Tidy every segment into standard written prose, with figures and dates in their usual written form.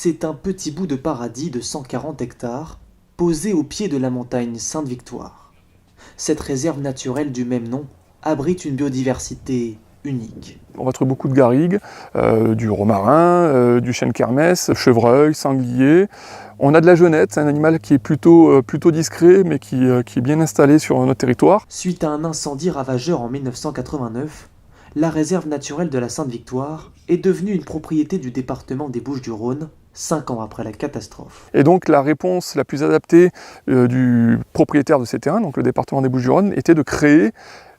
C'est un petit bout de paradis de 140 hectares, posé au pied de la montagne Sainte-Victoire. Cette réserve naturelle du même nom abrite une biodiversité unique. On va trouver beaucoup de garrigues, du romarin, du chêne kermès, chevreuil, sanglier. On a de la genette, un animal qui est plutôt discret mais qui est bien installé sur notre territoire. Suite à un incendie ravageur en 1989, la réserve naturelle de la Sainte-Victoire est devenue une propriété du département des Bouches-du-Rhône, 5 ans après la catastrophe. Et donc la réponse la plus adaptée du propriétaire de ces terrains, donc le département des Bouches-du-Rhône, était de créer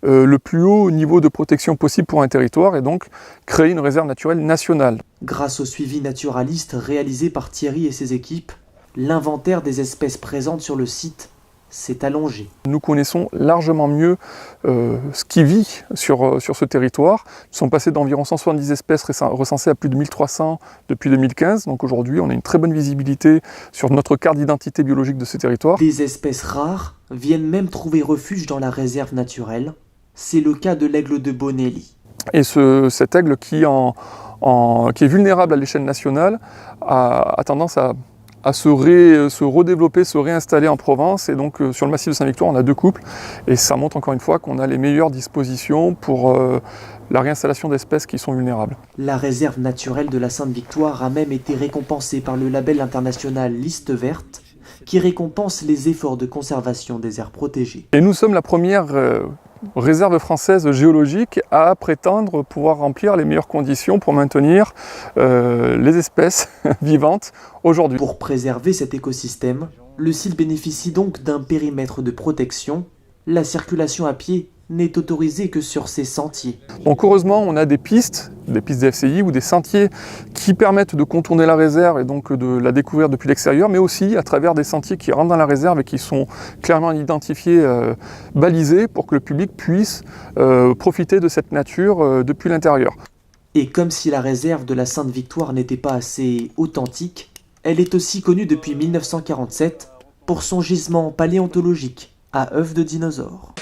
le plus haut niveau de protection possible pour un territoire et donc créer une réserve naturelle nationale. Grâce au suivi naturaliste réalisé par Thierry et ses équipes, l'inventaire des espèces présentes sur le site s'est allongé. Nous connaissons largement mieux ce qui vit sur ce territoire. Nous sommes passés d'environ 170 espèces recensées à plus de 1300 depuis 2015. Donc aujourd'hui, on a une très bonne visibilité sur notre carte d'identité biologique de ce territoire. Des espèces rares viennent même trouver refuge dans la réserve naturelle. C'est le cas de l'aigle de Bonelli. Et cet aigle qui est vulnérable à l'échelle nationale a tendance à se redévelopper, se réinstaller en Provence. Et donc sur le massif de Sainte-Victoire, on a 2 couples. Et ça montre encore une fois qu'on a les meilleures dispositions pour la réinstallation d'espèces qui sont vulnérables. La réserve naturelle de la Sainte-Victoire a même été récompensée par le label international Liste Verte, qui récompense les efforts de conservation des aires protégées. Et nous sommes la première réserve française géologique à prétendre pouvoir remplir les meilleures conditions pour maintenir les espèces vivantes aujourd'hui. Pour préserver cet écosystème, le site bénéficie donc d'un périmètre de protection. La circulation à pied n'est autorisée que sur ces sentiers. Donc heureusement, on a des pistes DFCI ou des sentiers qui permettent de contourner la réserve et donc de la découvrir depuis l'extérieur, mais aussi à travers des sentiers qui rentrent dans la réserve et qui sont clairement identifiés, balisés pour que le public puisse profiter de cette nature depuis l'intérieur. Et comme si la réserve de la Sainte-Victoire n'était pas assez authentique, elle est aussi connue depuis 1947 pour son gisement paléontologique à œufs de dinosaures.